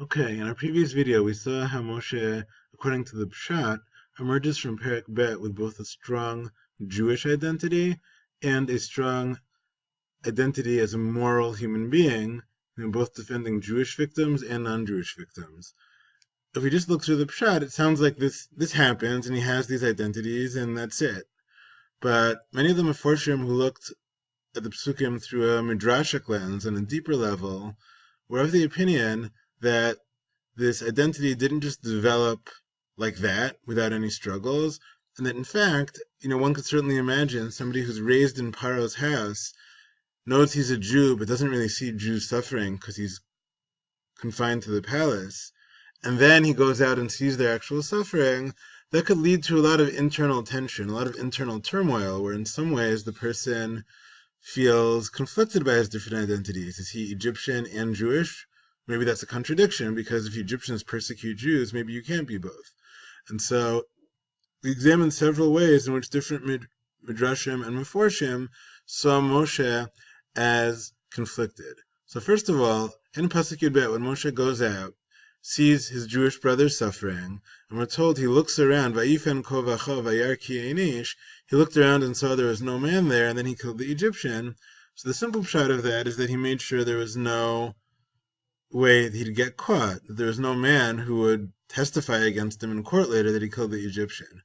Okay, in our previous video, we saw how Moshe, according to the Pshat, emerges from Perek Bet with both a strong Jewish identity and a strong identity as a moral human being, both defending Jewish victims and non-Jewish victims. If we just look through the Pshat, it sounds like this happens, and he has these identities, and that's it. But many of the Meforshim who looked at the Psukim through a Midrashic lens on a deeper level were of the opinion that this identity didn't just develop like that without any struggles, and that in fact, one could certainly imagine somebody who's raised in Paro's house, knows he's a Jew, but doesn't really see Jews suffering because he's confined to the palace, and then he goes out and sees their actual suffering. That could lead to a lot of internal tension, a lot of internal turmoil, where in some ways the person feels conflicted by his different identities. Is he Egyptian and Jewish? Maybe that's a contradiction, because if Egyptians persecute Jews, maybe you can't be both. And so we examined several ways in which different Midrashim and Meforshim saw Moshe as conflicted. So first of all, in Pasuk Yud Bet, when Moshe goes out, sees his Jewish brothers suffering, and we're told he looks around, Vayifen kovacho vayar ki einish, he looked around and saw there was no man there, and then he killed the Egyptian. So the simple pshat of that is that he made sure there was no way that he'd get caught, that there was no man who would testify against him in court later that he killed the Egyptian.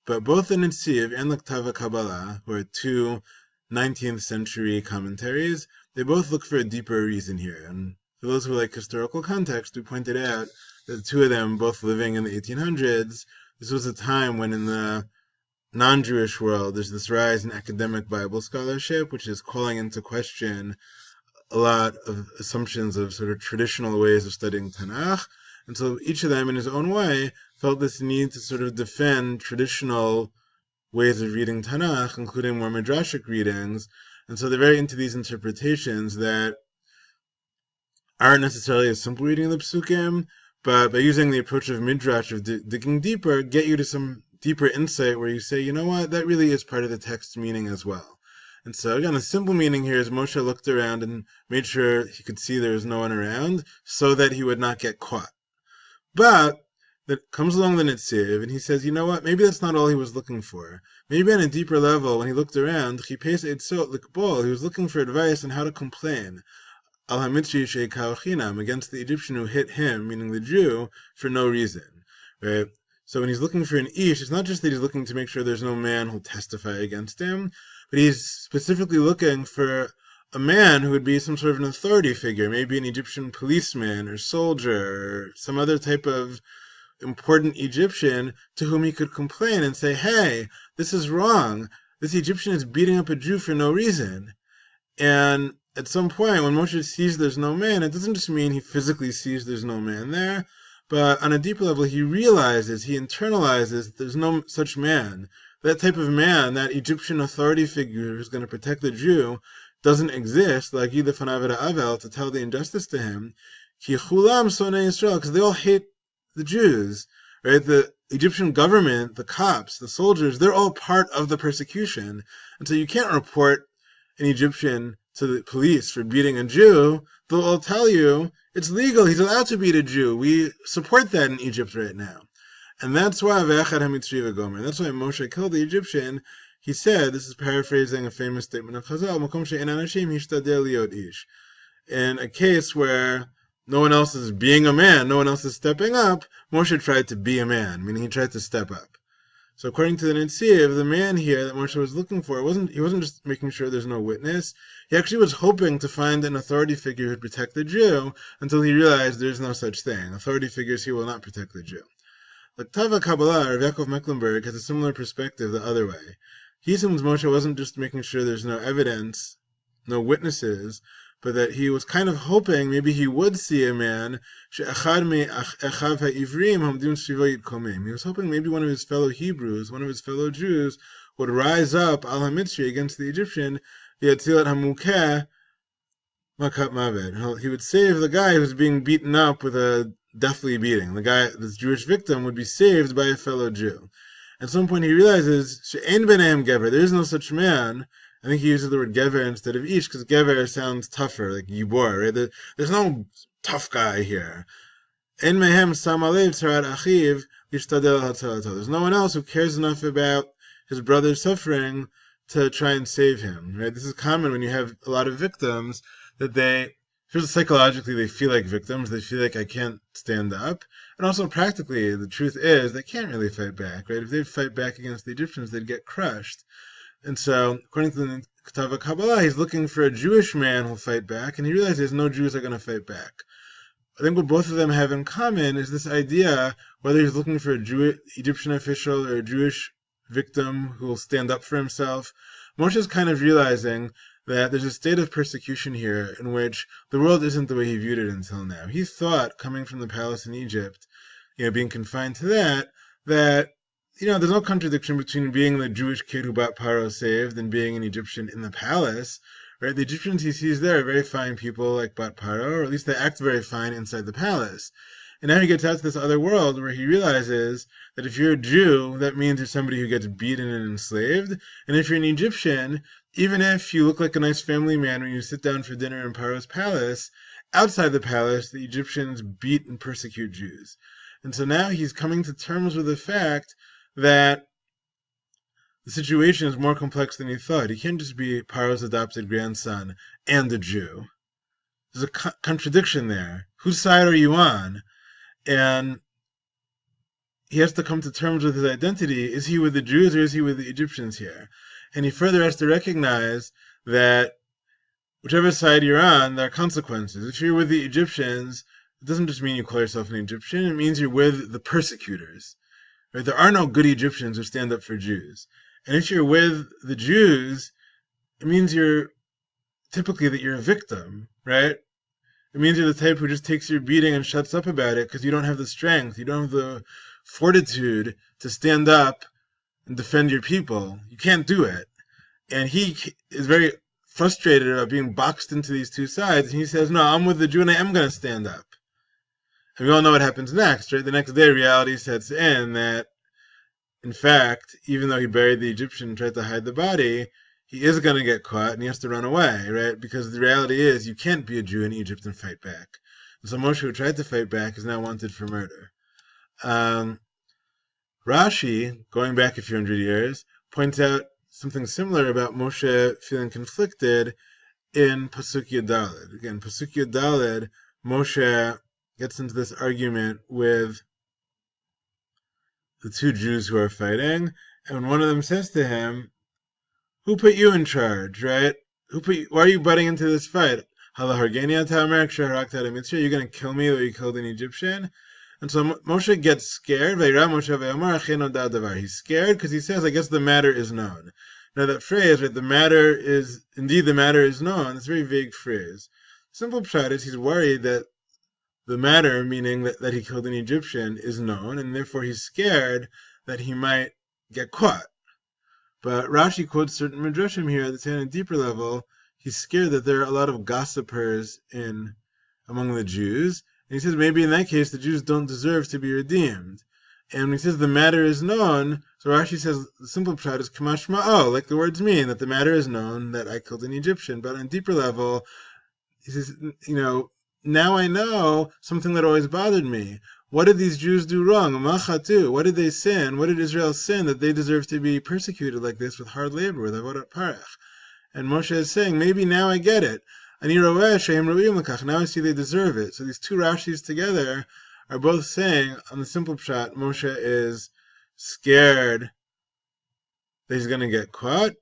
But both the Netziv and the Ktava Kabbalah, who are two 19th century commentaries, they both look for a deeper reason here. And for those who like historical context, we pointed out that the two of them, both living in the 1800s, this was a time when in the non-Jewish world there's this rise in academic Bible scholarship, which is calling into question a lot of assumptions of sort of traditional ways of studying Tanakh. And so each of them, in his own way, felt this need to sort of defend traditional ways of reading Tanakh, including more midrashic readings. And so they're very into these interpretations that aren't necessarily a simple reading of the Psukim, but by using the approach of midrash, of digging deeper, get you to some deeper insight where you say, you know what, that really is part of the text's meaning as well. And so again, the simple meaning here is Moshe looked around and made sure he could see there was no one around so that he would not get caught. But that comes along the Netziv, and he says, you know what, maybe that's not all he was looking for. Maybe on a deeper level, when he looked around, he was looking for advice on how to complain al hamitri sheikau chinam, against the Egyptian who hit him, meaning the Jew, for no reason. Right? So when he's looking for an ish, it's not just that he's looking to make sure there's no man who'll testify against him, but he's specifically looking for a man who would be some sort of an authority figure, maybe an Egyptian policeman or soldier or some other type of important Egyptian to whom he could complain and say, hey, this is wrong. This Egyptian is beating up a Jew for no reason. And at some point, when Moshe sees there's no man, it doesn't just mean he physically sees there's no man there, but on a deeper level, he realizes, he internalizes that there's no such man. That type of man, that Egyptian authority figure who's going to protect the Jew, doesn't exist, like Yideh Fanav Avel, to tell the injustice to him. Ki chulam sonei Yisrael, because they all hate the Jews, right? The Egyptian government, the cops, the soldiers, they're all part of the persecution. And so you can't report an Egyptian to the police for beating a Jew. They'll all tell you, it's legal, he's allowed to beat a Jew. We support that in Egypt right now. And that's why Ve'achad HaMitzri V'gomer. That's why Moshe killed the Egyptian. He said, this is paraphrasing a famous statement of Chazal, Makom she'en anashim hishtadel liot ish. In a case where no one else is being a man, no one else is stepping up, Moshe tried to be a man, meaning he tried to step up. So according to the Netziv, the man here that Moshe was looking for, he wasn't just making sure there's no witness. He actually was hoping to find an authority figure who would protect the Jew until he realized there's no such thing. Authority figures here will not protect the Jew. The Ktava Kabbalah, Rav Yaakov Mecklenburg, has a similar perspective the other way. He assumes Moshe wasn't just making sure there's no evidence, no witnesses, but that he was kind of hoping maybe he would see a man. He was hoping maybe one of his fellow Hebrews, one of his fellow Jews, would rise up al hamitri against the Egyptian. He would save the guy who's being beaten up with a deathly beating. The guy, this Jewish victim, would be saved by a fellow Jew. At some point he realizes, she'ein b'neihem gever, there is no such man. I think he uses the word gever instead of ish, because gever sounds tougher, like yibor, right? There's no tough guy here. Ein mehem sam alev tzarat achiv lishtadel hatzalato. There's no one else who cares enough about his brother's suffering to try and save him. Right? This is common when you have a lot of victims that psychologically they feel like victims. They feel like I can't stand up, and also practically the truth is they can't really fight back. Right? If they'd fight back against the Egyptians, they'd get crushed. And so, according to the Ketava Kabbalah, he's looking for a Jewish man who'll fight back, and he realizes no Jews are going to fight back. I think what both of them have in common is this idea, whether he's looking for a Egyptian official or a Jewish victim who will stand up for himself, Moshe is kind of realizing that there's a state of persecution here in which the world isn't the way he viewed it until now. He thought, coming from the palace in Egypt, being confined to that there's no contradiction between being the Jewish kid who bought Paro saved and being an Egyptian in the palace, right? The Egyptians he sees there are very fine people like Bat Paro, or at least they act very fine inside the palace. And now he gets out to this other world where he realizes that if you're a Jew, that means you're somebody who gets beaten and enslaved. And if you're an Egyptian, even if you look like a nice family man when you sit down for dinner in Paro's palace, outside the palace, the Egyptians beat and persecute Jews. And so now he's coming to terms with the fact that the situation is more complex than he thought. He can't just be Paro's adopted grandson and a Jew. There's a contradiction there. Whose side are you on? And he has to come to terms with his identity. Is he with the Jews or is he with the Egyptians here? And he further has to recognize that whichever side you're on, there are consequences. If you're with the Egyptians, it doesn't just mean you call yourself an Egyptian, it means you're with the persecutors. Right? There are no good Egyptians who stand up for Jews. And if you're with the Jews, it means you're a victim, right? It means you're the type who just takes your beating and shuts up about it because you don't have the strength, you don't have the fortitude to stand up and defend your people. You can't do it. And he is very frustrated about being boxed into these two sides, and he says, no, I'm with the Jew and I am going to stand up. And we all know what happens next, right? The next day, reality sets in that, in fact, even though he buried the Egyptian and tried to hide the body, he is going to get caught and he has to run away, right? Because the reality is you can't be a Jew in Egypt and fight back. And so Moshe, who tried to fight back, is now wanted for murder. Rashi, going back a few hundred years, points out something similar about Moshe feeling conflicted in Pasuk Yadaled. Again, Pasuk Yadaled, Moshe gets into this argument with the two Jews who are fighting, and one of them says to him, who put you in charge, right? Why are you butting into this fight? You're going to kill me or you killed an Egyptian? And so Moshe gets scared. He's scared because he says, I guess the matter is known. Now that phrase, right, the matter is known, it's a very vague phrase. Simple pshat is he's worried that the matter, meaning that he killed an Egyptian, is known, and therefore he's scared that he might get caught. But Rashi quotes certain midrashim here that say on a deeper level, he's scared that there are a lot of gossipers among the Jews, and he says maybe in that case the Jews don't deserve to be redeemed. And when he says the matter is known, so Rashi says the simple pshat is kamash ma'o, like the words mean, that the matter is known that I killed an Egyptian. But on a deeper level, he says, now I know something that always bothered me. What did these Jews do wrong? Machatu. What did they sin? What did Israel sin that they deserve to be persecuted like this with hard labor, with avodat parach? And Moshe is saying, maybe now I get it. Now I see they deserve it. So these two Rashis together are both saying, on the simple pshat, Moshe is scared that he's going to get caught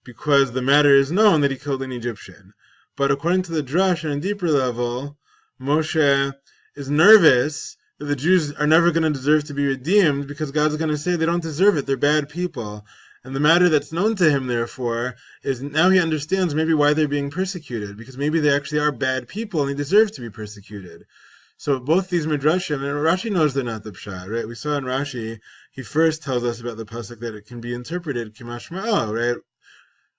because the matter is known that he killed an Egyptian. But according to the Derash, on a deeper level, Moshe is nervous that the Jews are never going to deserve to be redeemed because God's going to say they don't deserve it, they're bad people. And the matter that's known to him, therefore, is now he understands maybe why they're being persecuted, because maybe they actually are bad people and they deserve to be persecuted. So both these midrashim, and Rashi knows they're not the pshat, right? We saw in Rashi, he first tells us about the pasuk that it can be interpreted kimash ma'o, right?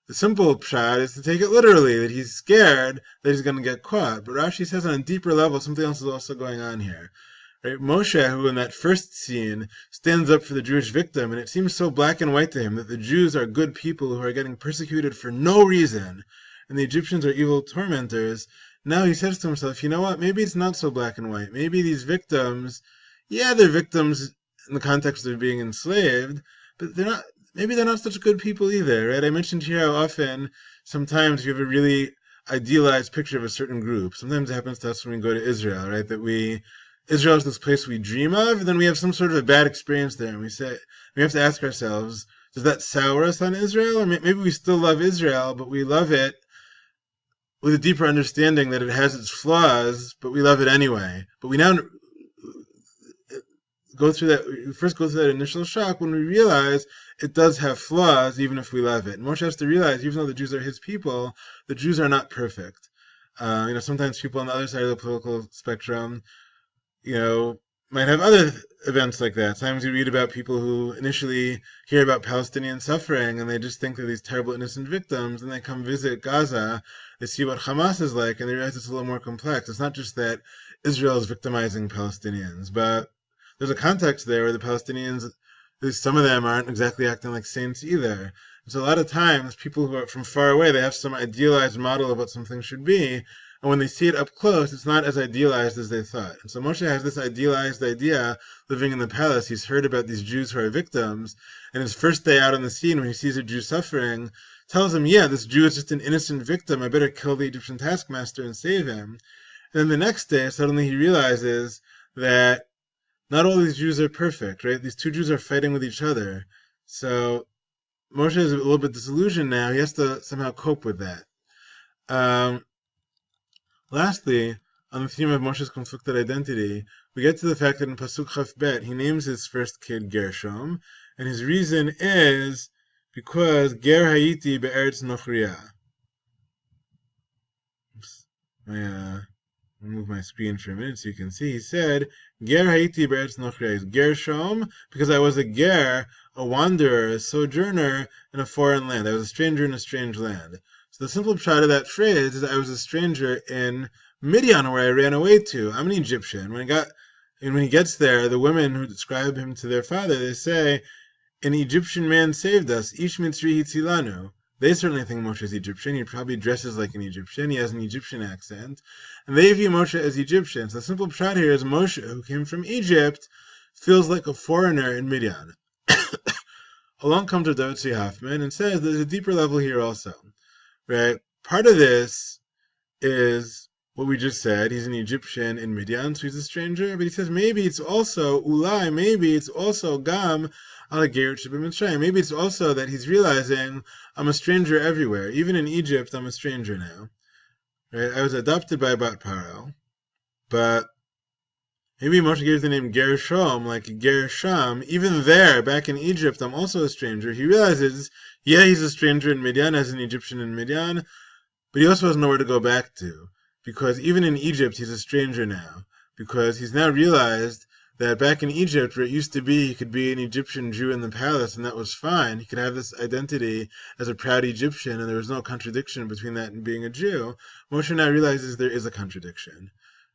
The simple pshat is to take it literally, that he's scared that he's going to get caught. But Rashi says on a deeper level, something else is also going on here. Right? Moshe, who in that first scene stands up for the Jewish victim, and it seems so black and white to him that the Jews are good people who are getting persecuted for no reason, and the Egyptians are evil tormentors. now he says to himself, you know what, maybe it's not so black and white. Maybe these victims, yeah, they're victims in the context of being enslaved, but maybe they're not such good people either, right? I mentioned here how often, sometimes you have a really idealized picture of a certain group. Sometimes it happens to us when we go to Israel, right? Israel is this place we dream of, and then we have some sort of a bad experience there, and we have to ask ourselves, does that sour us on Israel? Or maybe we still love Israel, but we love it with a deeper understanding that it has its flaws, but we love it anyway. But we now we first go through that initial shock when we realize it does have flaws, even if we love it. And Moshe has to realize, even though the Jews are his people, the Jews are not perfect. Sometimes people on the other side of the political spectrum, might have other events like that. Sometimes you read about people who initially hear about Palestinian suffering and they just think they're these terrible innocent victims, and they come visit Gaza, they see what Hamas is like, and they realize it's a little more complex. It's not just that Israel is victimizing Palestinians, but there's a context there where the Palestinians, at least some of them, aren't exactly acting like saints either. And so a lot of times, people who are from far away, they have some idealized model of what something should be, and when they see it up close, it's not as idealized as they thought. And so Moshe has this idealized idea living in the palace. He's heard about these Jews who are victims, and his first day out on the scene, when he sees a Jew suffering, tells him, yeah, this Jew is just an innocent victim. I better kill the Egyptian taskmaster and save him. And then the next day, suddenly he realizes that not all these Jews are perfect, right? These two Jews are fighting with each other. So Moshe is a little bit disillusioned now. He has to somehow cope with that. Lastly, on the theme of Moshe's conflicted identity, we get to the fact that in Pasuk Chaf Bet, he names his first kid Gershom, and his reason is because Ger Hayiti Be'eretz Nochriya. I'll move my screen for a minute so you can see. He said, Ger Haiti Be'eretz Nochriya, Gershom, because I was a ger, a wanderer, a sojourner in a foreign land. I was a stranger in a strange land. So the simple pshat of that phrase is I was a stranger in Midian, where I ran away to. I'm an Egyptian. When he gets there, the women who describe him to their father, they say, an Egyptian man saved us. Ish mitzri hitzilanu. They certainly think Moshe is Egyptian. He probably dresses like an Egyptian. He has an Egyptian accent. And they view Moshe as Egyptian. So the simple pshat here is Moshe, who came from Egypt, feels like a foreigner in Midian. Along comes Derash Hoffman and says there's a deeper level here also. Right? Part of this is what we just said. He's an Egyptian in Midian, so he's a stranger. But he says maybe it's also Ulai, maybe it's also Gam ala Gerut Shebimitzrayim. Maybe it's also that he's realizing I'm a stranger everywhere. Even in Egypt, I'm a stranger now. Right? I was adopted by Bat Paro, but maybe Moshe gives the name Gershom, like Gersham. Even there, back in Egypt, I'm also a stranger. He realizes, yeah, he's a stranger in Midian, as an Egyptian in Midian, but he also has nowhere to go back to. Because even in Egypt, he's a stranger now. Because he's now realized that back in Egypt, where it used to be he could be an Egyptian Jew in the palace, and that was fine. He could have this identity as a proud Egyptian, and there was no contradiction between that and being a Jew. Moshe now realizes there is a contradiction.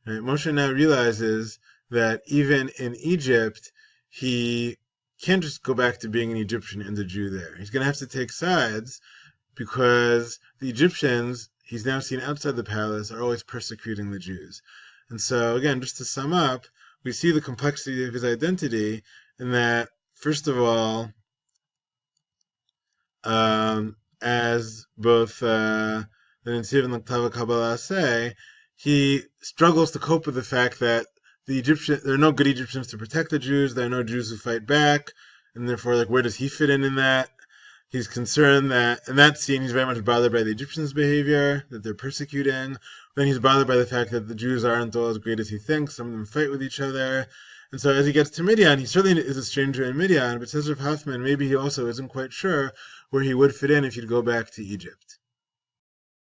Right? Moshe now realizes that even in Egypt, he can't just go back to being an Egyptian and a Jew there. He's going to have to take sides, because the Egyptians, he's now seen outside the palace, are always persecuting the Jews. And so, again, just to sum up, we see the complexity of his identity in that, first of all, as both the Netziv and the Ktav Kabbalah say, he struggles to cope with the fact that there are no good Egyptians to protect the Jews, there are no Jews who fight back, and therefore, where does he fit in that? He's concerned that, in that scene, he's very much bothered by the Egyptians' behavior, that they're persecuting. Then he's bothered by the fact that the Jews aren't all as great as he thinks. Some of them fight with each other. And so as he gets to Midian, he certainly is a stranger in Midian, but says Rav Hoffman, maybe he also isn't quite sure where he would fit in if he'd go back to Egypt.